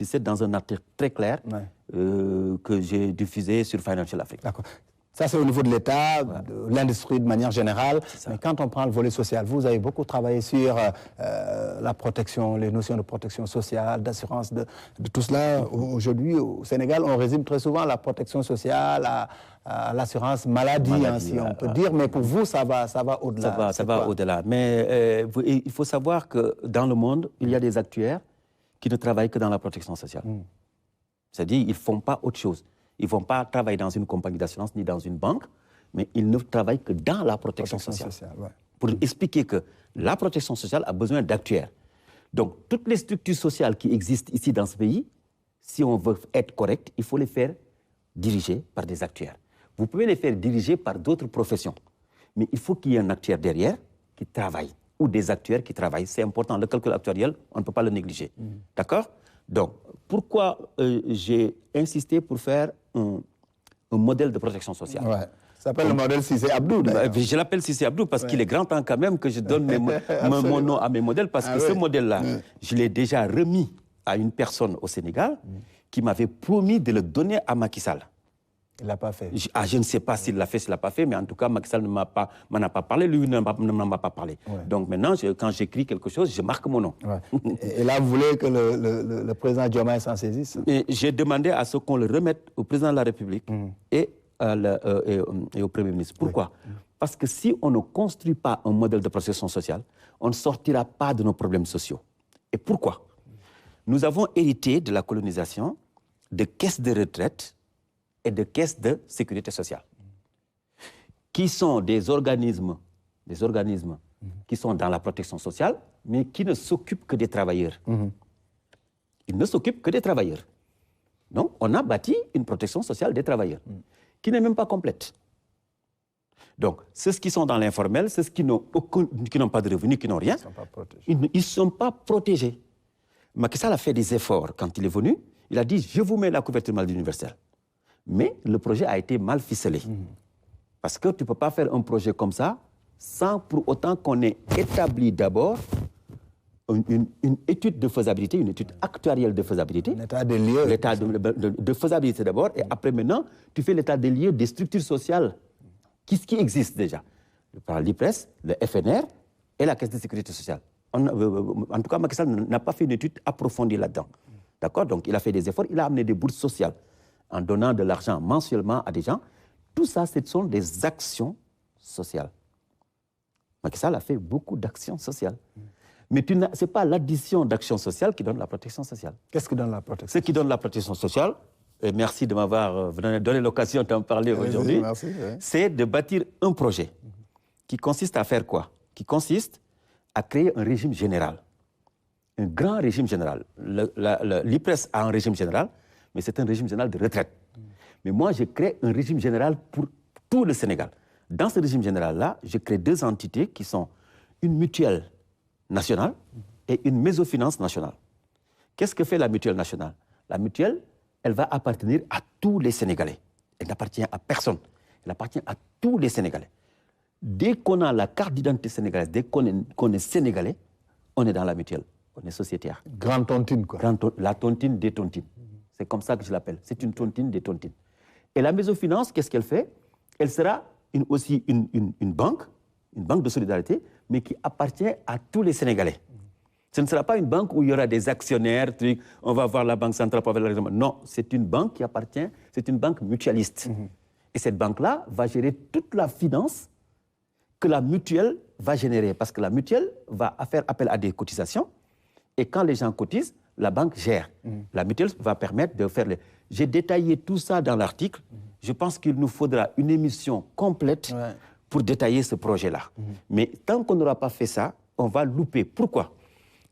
2017 dans un article très clair que j'ai diffusé sur Financial Africa. D'accord. Ça, c'est au niveau de l'État, de l'industrie de manière générale. Mais quand on prend le volet social, vous avez beaucoup travaillé sur la protection, les notions de protection sociale, d'assurance, de tout cela. Aujourd'hui, au Sénégal, on résume très souvent la protection sociale à l'assurance maladie, si on peut dire. Mais pour vous, ça va au-delà. Ça va au-delà. Mais il faut savoir que dans le monde, il y a des actuaires qui ne travaillent que dans la protection sociale. C'est-à-dire qu'ils ne font pas autre chose. Ils ne vont pas travailler dans une compagnie d'assurance ni dans une banque, mais ils ne travaillent que dans la protection sociale. Pour expliquer que la protection sociale a besoin d'actuaires. Donc, toutes les structures sociales qui existent ici dans ce pays, si on veut être correct, il faut les faire diriger par des actuaires. Vous pouvez les faire diriger par d'autres professions, mais il faut qu'il y ait un actuaire derrière qui travaille, ou des actuaires qui travaillent. C'est important. Le calcul actuariel, on ne peut pas le négliger. D'accord? Donc, pourquoi j'ai insisté pour faire un modèle de protection sociale? Ça s'appelle le modèle Cissé Abdou, d'ailleurs. Je l'appelle Cissé Abdou parce qu'il est grand temps quand même que je donne mon nom à mes modèles, parce que ce modèle-là, je l'ai déjà remis à une personne au Sénégal qui m'avait promis de le donner à Macky Sall. Il ne l'a pas fait. Je ne sais pas s'il l'a fait, s'il ne l'a pas fait, mais en tout cas, Macky Sall ne m'en a pas parlé, lui ne m'a pas parlé. Donc maintenant, quand j'écris quelque chose, je marque mon nom. Et là, vous voulez que le président Diomaye s'en saisisse? J'ai demandé à ce qu'on le remette au président de la République et au Premier ministre. Pourquoi? Parce que si on ne construit pas un modèle de protection sociale, on ne sortira pas de nos problèmes sociaux. Et pourquoi? Nous avons hérité de la colonisation de caisses de retraite et de caisses de sécurité sociale, qui sont des organismes qui sont dans la protection sociale, mais qui ne s'occupent que des travailleurs. Ils ne s'occupent que des travailleurs. Donc, on a bâti une protection sociale des travailleurs, qui n'est même pas complète. Donc, ceux qui sont dans l'informel, ceux qui n'ont pas de revenus, qui n'ont rien, ils ne sont pas protégés. Macky Sall a fait des efforts quand il est venu. Il a dit, je vous mets la couverture maladie universelle. Mais le projet a été mal ficelé. Parce que tu ne peux pas faire un projet comme ça sans pour autant qu'on ait établi d'abord une étude de faisabilité, une étude actuarielle de faisabilité. L'état des lieux. L'état de faisabilité d'abord, et après maintenant, tu fais l'état des lieux des structures sociales qui existent déjà. Par l'IPRES, le FNR et la Caisse de sécurité sociale. En tout cas, Macky Sall n'a pas fait une étude approfondie là-dedans. D'accord? Donc, il a fait des efforts, il a amené des bourses sociales en donnant de l'argent mensuellement à des gens. Tout ça, ce sont des actions sociales. Macky Sall a fait beaucoup d'actions sociales. Mais ce n'est pas l'addition d'actions sociales qui donne la protection sociale. Qu'est-ce qui donne la protection sociale? Ce qui donne la protection sociale, et merci de m'avoir donné l'occasion d'en parler aujourd'hui, c'est de bâtir un projet qui consiste à faire quoi? Qui consiste à créer un régime général. Un grand régime général. L'IPRES a un régime général, mais c'est un régime général de retraite. Mais moi, je crée un régime général pour tout le Sénégal. Dans ce régime général-là, je crée deux entités qui sont une mutuelle nationale et une mésofinance nationale. Qu'est-ce que fait la mutuelle nationale? La mutuelle, elle va appartenir à tous les Sénégalais. Elle n'appartient à personne. Elle appartient à tous les Sénégalais. Dès qu'on a la carte d'identité sénégalaise, dès qu'on est Sénégalais, on est dans la mutuelle. On est sociétaire. Grande tontine, quoi. La tontine des tontines. C'est comme ça que je l'appelle. C'est une tontine des tontines. Et la mésofinance, qu'est-ce qu'elle fait? Elle sera aussi une banque de solidarité, mais qui appartient à tous les Sénégalais. Ce ne sera pas une banque où il y aura des actionnaires, on va voir la Banque centrale pour avoir l'argent. Non, c'est une banque qui appartient, c'est une banque mutualiste. Et cette banque-là va gérer toute la finance que la mutuelle va générer. Parce que la mutuelle va faire appel à des cotisations. Et quand les gens cotisent, la banque gère. La mutuelle va permettre de faire J'ai détaillé tout ça dans l'article. Je pense qu'il nous faudra une émission complète pour détailler ce projet-là. Mais tant qu'on n'aura pas fait ça, on va louper. Pourquoi?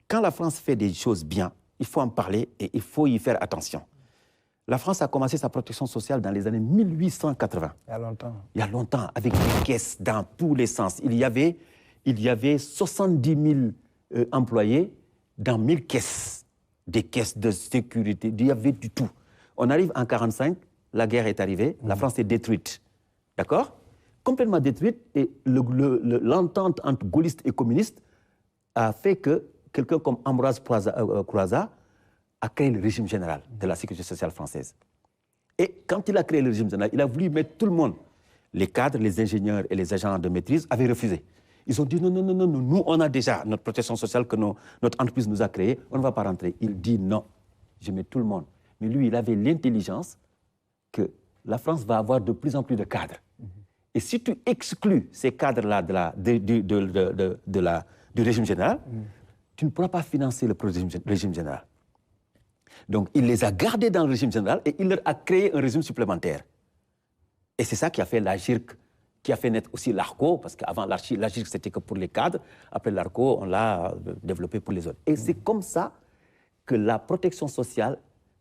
Quand la France fait des choses bien, il faut en parler et il faut y faire attention. La France a commencé sa protection sociale dans les années 1880. Il y a longtemps. Il y a longtemps, avec des caisses dans tous les sens. Il y avait 70 000 employés dans 1000 caisses. Des caisses de sécurité, il y avait du tout. On arrive en 1945, la guerre est arrivée, la France est détruite. D'accord? Complètement détruite, et l'entente entre gaullistes et communistes a fait que quelqu'un comme Ambroise Croizat a créé le régime général de la sécurité sociale française. Et quand il a créé le régime général, il a voulu mettre tout le monde. Les cadres, les ingénieurs et les agents de maîtrise avaient refusé. Ils ont dit non, nous on a déjà notre protection sociale que notre entreprise nous a créée, on ne va pas rentrer. Il dit non, je mets tout le monde. Mais lui, il avait l'intelligence que la France va avoir de plus en plus de cadres. Et si tu exclus ces cadres-là du régime général, tu ne pourras pas financer le régime général. Donc, il les a gardés dans le régime général et il leur a créé un régime supplémentaire. Et c'est ça qui a fait l'AGIRC, qui a fait naître aussi l'ARCO, parce qu'avant l'AGIRC, c'était que pour les cadres. Après l'ARCO, on l'a développé pour les autres. Et c'est comme ça que la protection sociale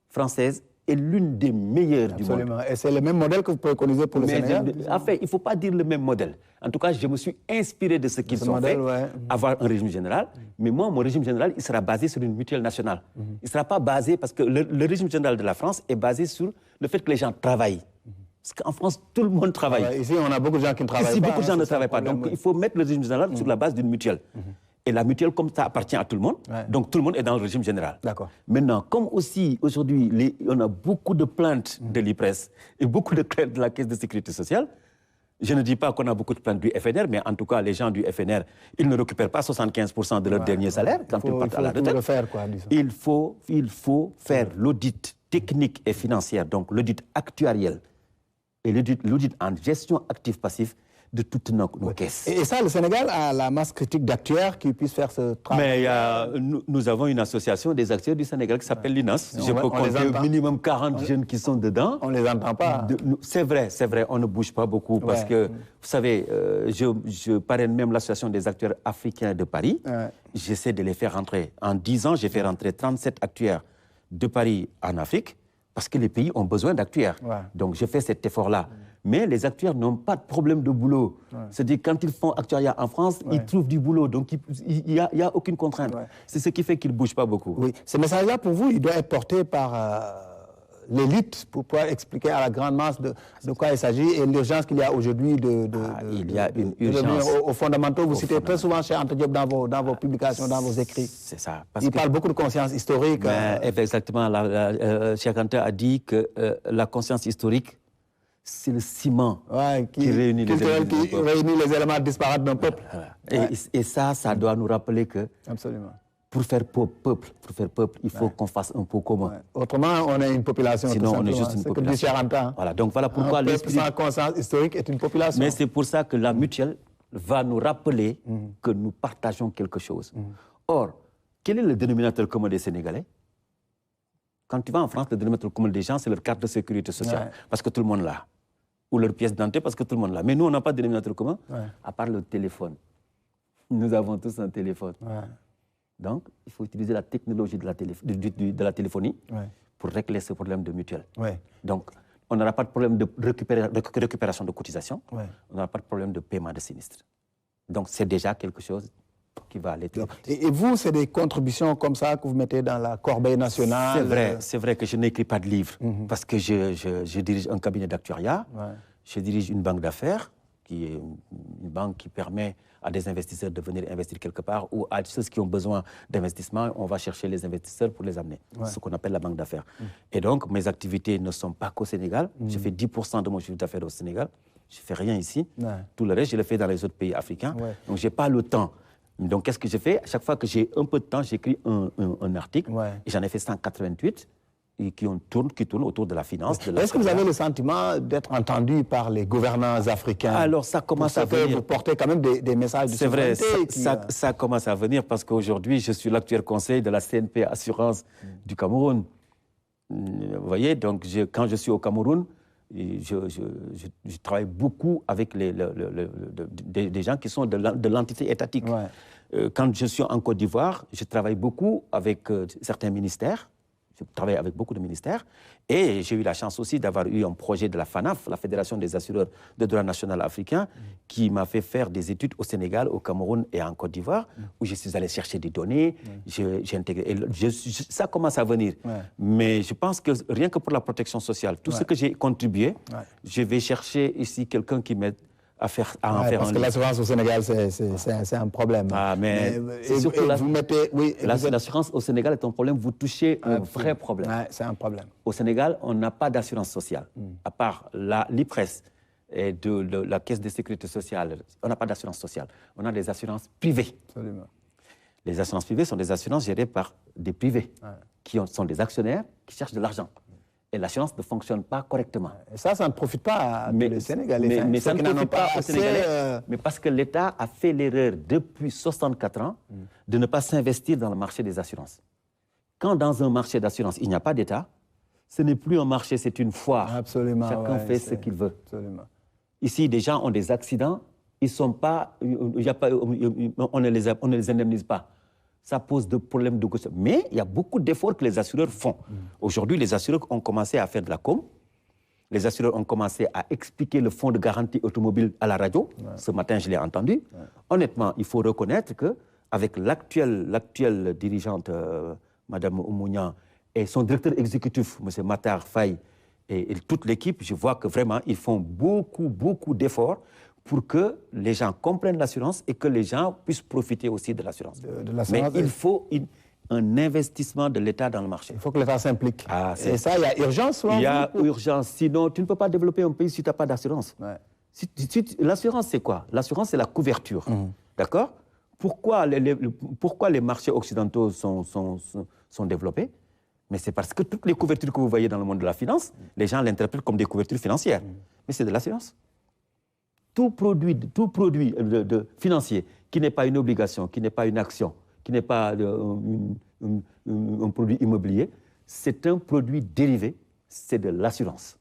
française est l'une des meilleures du monde. Et c'est le même modèle que vous préconisez pour le Sénégal? En fait, il ne faut pas dire le même modèle. En tout cas, je me suis inspiré de ce qu'ils ont fait, avoir un régime général. Mais moi, mon régime général, il sera basé sur une mutuelle nationale. Il ne sera pas basé, parce que le régime général de la France est basé sur le fait que les gens travaillent. Parce qu'en France, tout le monde travaille. Ici, on a beaucoup de gens qui ne travaillent pas. Ici, beaucoup de gens ne travaillent pas. Donc, il faut mettre le régime général sur la base d'une mutuelle. Et la mutuelle, comme ça appartient à tout le monde, donc tout le monde est dans le régime général. D'accord. Maintenant, comme aussi, aujourd'hui, on a beaucoup de plaintes de l'IPRES et beaucoup de plaintes de la Caisse de sécurité sociale, je ne dis pas qu'on a beaucoup de plaintes du FNR, mais en tout cas, les gens du FNR, ils ne récupèrent pas 75% de leur dernier salaire quand ils partent à la retraite. Il faut faire l'audit technique et financier, donc l'audit actuariel et l'audit en gestion active-passif de toutes nos caisses. Et ça, le Sénégal a la masse critique d'actuaires qui puissent faire ce travail. Mais nous avons une association des acteurs du Sénégal qui s'appelle l'INAS. Je peux compter au minimum 40 jeunes qui sont dedans. On ne les entend pas. C'est vrai, on ne bouge pas beaucoup parce que, vous savez, je parraine même l'association des acteurs africains de Paris. J'essaie de les faire rentrer. En 10 ans, j'ai fait rentrer 37 actuaires de Paris en Afrique parce que les pays ont besoin d'actuaires. Donc, je fais cet effort-là. Mais les actuaires n'ont pas de problème de boulot. C'est-à-dire, quand ils font actuariat en France, ils trouvent du boulot. Donc, il n'y a aucune contrainte. C'est ce qui fait qu'ils ne bougent pas beaucoup. Oui. Ce message-là, pour vous, il doit être porté par l'élite pour pouvoir expliquer à la grande masse de quoi il s'agit et l'urgence qu'il y a aujourd'hui il y a une urgence. Aux fondamentaux, vous citez très souvent Cheikh Anta Diop dans vos publications, dans vos écrits. C'est ça. Il parle beaucoup de conscience historique. Exactement. Cheikh Anta a dit que la conscience historique, c'est le ciment qui réunit les éléments disparates d'un peuple. Et ça doit nous rappeler que pour faire peuple, il faut qu'on fasse un pot commun. Autrement, on est une population. Sinon, on est juste une population. Voilà, donc voilà pourquoi l'esprit sans conscience historique est une population. Mais c'est pour ça que la mutuelle va nous rappeler que nous partageons quelque chose. Or, quel est le dénominateur commun des Sénégalais? Quand tu vas en France, le dénominateur commun des gens, c'est leur carte de sécurité sociale, parce que tout le monde l'a. Ou leur pièce d'identité, parce que tout le monde l'a. Mais nous, on n'a pas de dénominateur commun, à part le téléphone. Nous avons tous un téléphone. Donc, il faut utiliser la technologie de la téléphonie pour régler ce problème de mutuelle. Donc, on n'aura pas de problème de récupération de cotisation, on n'aura pas de problème de paiement de sinistre. Donc, c'est déjà quelque chose qui va aller. Et vous, c'est des contributions comme ça que vous mettez dans la corbeille nationale? C'est vrai que je n'écris pas de livres parce que je dirige un cabinet d'actuariat, je dirige une banque d'affaires, qui est une banque qui permet à des investisseurs de venir investir quelque part ou à ceux qui ont besoin d'investissement, on va chercher les investisseurs pour les amener, ce qu'on appelle la banque d'affaires. Et donc, mes activités ne sont pas qu'au Sénégal. Je fais 10% de mon chiffre d'affaires au Sénégal. Je ne fais rien ici. Tout le reste, je le fais dans les autres pays africains. Donc, je n'ai pas le temps. Donc, qu'est-ce que je fais? À chaque fois que j'ai un peu de temps, j'écris un article. Et j'en ai fait 188 et qui tournent autour de la finance. Est-ce que vous avez le sentiment d'être entendu par les gouvernants africains? Alors, ça commence à venir. Vous portez quand même des messages de souveraineté. C'est vrai, ça commence à venir parce qu'aujourd'hui, je suis l'actuel conseil de la CNP Assurance du Cameroun. Vous voyez, donc quand je suis au Cameroun, je travaille beaucoup avec des gens qui sont de l'entité étatique. Quand je suis en Côte d'Ivoire, je travaille beaucoup avec certains ministères. Je travaille avec beaucoup de ministères et j'ai eu la chance aussi d'avoir eu un projet de la FANAF, la Fédération des assureurs de droit national africain, qui m'a fait faire des études au Sénégal, au Cameroun et en Côte d'Ivoire, où je suis allé chercher des données, j'ai intégré. Ça commence à venir. Mais je pense que rien que pour la protection sociale, tout ce que j'ai contribué, je vais chercher ici quelqu'un qui m'aide à faire en parce que ligne. l'assurance au Sénégal, c'est un problème. Ah, mais c'est surtout vous mettez, l'assurance au Sénégal est un problème. Vous touchez un vrai problème. Ouais, c'est un problème. Au Sénégal, on n'a pas d'assurance sociale. À part l'IPRES et de la Caisse de sécurité sociale, on n'a pas d'assurance sociale. On a des assurances privées. Absolument. Les assurances privées sont des assurances gérées par des privés qui sont des actionnaires qui cherchent de l'argent. Et l'assurance ne fonctionne pas correctement. Et ça ne profite pas à tous les Sénégalais. Mais ça ne profite pas aux Sénégalais. Mais parce que l'État a fait l'erreur depuis 64 ans de ne pas s'investir dans le marché des assurances. Quand dans un marché d'assurance, il n'y a pas d'État, ce n'est plus un marché, c'est une foire. Absolument. Chacun fait ce qu'il veut. Absolument. Ici, des gens ont des accidents, ils sont pas, on ne les indemnise pas. Ça pose de problèmes de gauche. Mais il y a beaucoup d'efforts que les assureurs font. Aujourd'hui, les assureurs ont commencé à faire de la com. Les assureurs ont commencé à expliquer le fonds de garantie automobile à la radio. Ce matin, je l'ai entendu. Honnêtement, il faut reconnaître qu'avec l'actuelle dirigeante, Mme Oumounia, et son directeur exécutif, M. Matar Faye, et toute l'équipe, je vois que vraiment, ils font beaucoup d'efforts pour que les gens comprennent l'assurance et que les gens puissent profiter aussi de l'assurance. Mais il faut un investissement de l'État dans le marché. Il faut que l'État s'implique. Et ça, il y a urgence. Il y a urgence. Sinon, tu ne peux pas développer un pays si tu n'as pas d'assurance. L'assurance, c'est quoi? L'assurance, c'est la couverture. D'accord? Pourquoi les marchés occidentaux sont développés? Mais c'est parce que toutes les couvertures que vous voyez dans le monde de la finance, les gens l'interprètent comme des couvertures financières. Mais c'est de l'assurance. Tout produit financier qui n'est pas une obligation, qui n'est pas une action, qui n'est pas un produit immobilier, c'est un produit dérivé, c'est de l'assurance.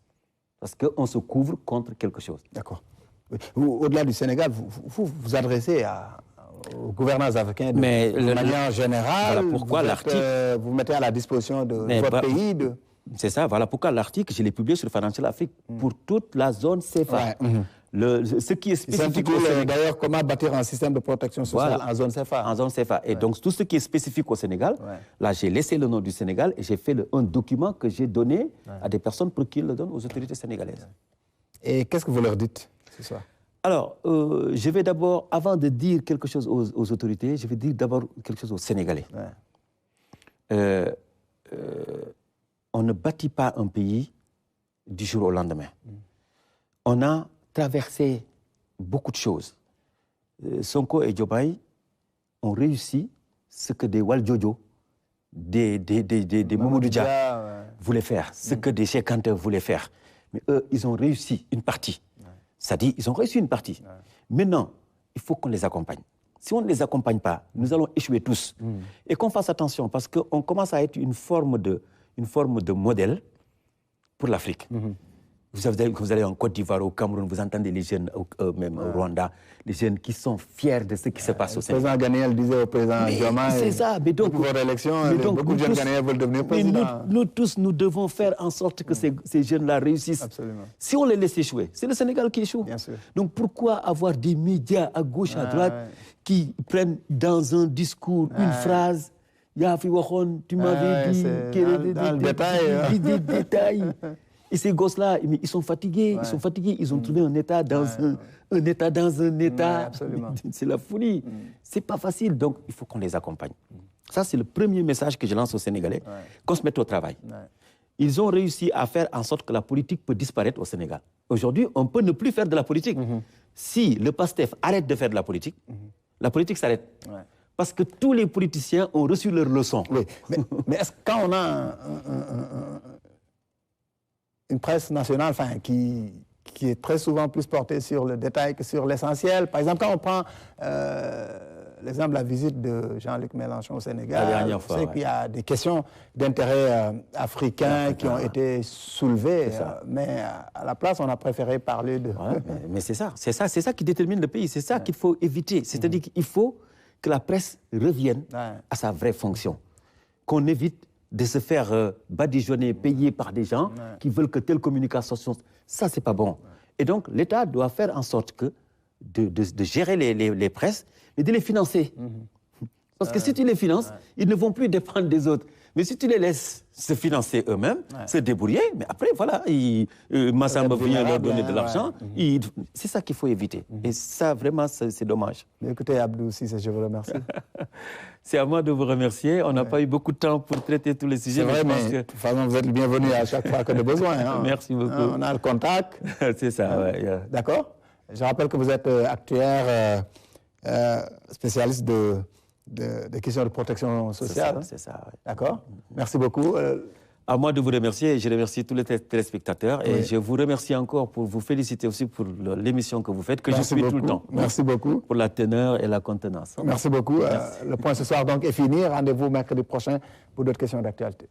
Parce qu'on se couvre contre quelque chose. D'accord. Au-delà du Sénégal, vous vous adressez aux gouvernants africains de manière générale. Voilà pourquoi l'article... vous mettez à la disposition de votre pays de... C'est ça, voilà pourquoi l'article, je l'ai publié sur Financial Afrique pour toute la zone CFA. Ce qui est spécifique au Sénégal... D'ailleurs, comment bâtir un système de protection sociale en zone CFA. En zone CFA. Et donc, tout ce qui est spécifique au Sénégal, là, j'ai laissé le nom du Sénégal et j'ai fait un document que j'ai donné à des personnes pour qu'ils le donnent aux autorités sénégalaises. Et qu'est-ce que vous leur dites ce soir? Alors, je vais d'abord, avant de dire quelque chose aux autorités, je vais dire d'abord quelque chose aux Sénégalais. On ne bâtit pas un pays du jour au lendemain. On a traversé beaucoup de choses. Sonko et Diomaye ont réussi ce que des Waljojo, des Mamadou Dia voulaient faire, ce que des Cheikh Anta voulaient faire. Mais eux, ils ont réussi une partie. C'est-à-dire, ils ont réussi une partie. Maintenant, il faut qu'on les accompagne. Si on ne les accompagne pas, nous allons échouer tous. Et qu'on fasse attention, parce qu'on commence à être une forme de modèle pour l'Afrique. Vous allez en Côte d'Ivoire, au Cameroun, vous entendez les jeunes, même au Rwanda, les jeunes qui sont fiers de ce qui se passe au Sénégal. Le président Ghanéen disait au président Diomaye, c'est ça, mais donc, pour votre élection, beaucoup de jeunes Ghanéens veulent devenir président. Nous tous, nous devons faire en sorte que ces jeunes-là réussissent. Absolument. Si on les laisse échouer, c'est le Sénégal qui échoue. Bien sûr. Donc pourquoi avoir des médias à gauche, à droite, qui prennent dans un discours une phrase, Yafi Wahon, tu m'avais dit, des détails. Et ces gosses-là, ils sont fatigués, ils ont trouvé un État dans un État. C'est la folie. C'est pas facile, donc il faut qu'on les accompagne. Ça, c'est le premier message que je lance aux Sénégalais, qu'on se mette au travail. Ils ont réussi à faire en sorte que la politique peut disparaître au Sénégal. Aujourd'hui, on peut ne plus faire de la politique. Si le PASTEF arrête de faire de la politique s'arrête. Parce que tous les politiciens ont reçu leur leçon. Oui. Mais est-ce que quand on a une presse nationale qui est très souvent plus portée sur le détail que sur l'essentiel. Par exemple, quand on prend l'exemple de la visite de Jean-Luc Mélenchon au Sénégal, on sait qu'il y a des questions d'intérêt africain qui ont été soulevées, mais à la place, on a préféré parler de... Mais c'est ça qui détermine le pays, c'est ça qu'il faut éviter. C'est-à-dire qu'il faut que la presse revienne à sa vraie fonction, qu'on évite de se faire badigeonner, payer par des gens qui veulent que telle communication... Ça, c'est pas bon. Et donc, l'État doit faire en sorte de gérer les presses et de les financer. Parce que si tu les finances, ils ne vont plus dépendre des autres. Mais si tu les laisses se financer eux-mêmes, se débrouiller, mais après, voilà, Massamba vient leur donner de l'argent. C'est ça qu'il faut éviter. Et ça, vraiment, c'est dommage. Écoutez, Abdou Cissé, je vous remercie. C'est à moi de vous remercier. On n'a pas eu beaucoup de temps pour traiter tous les sujets. C'est vrai, mais de toute façon, vous êtes le bienvenu à chaque fois que de besoin. Hein. Merci beaucoup. On a le contact. C'est ça, oui. D'accord. Je rappelle que vous êtes actuaire spécialiste des questions de protection sociale. C'est ça, oui. D'accord. Merci beaucoup. À moi de vous remercier et je remercie tous les téléspectateurs. Et je vous remercie encore pour vous féliciter aussi pour l'émission que vous faites, que Merci je suis beaucoup. tout le temps. Merci beaucoup. Pour la teneur et la contenance. Merci beaucoup. Le point ce soir donc est fini. Rendez-vous mercredi prochain pour d'autres questions d'actualité.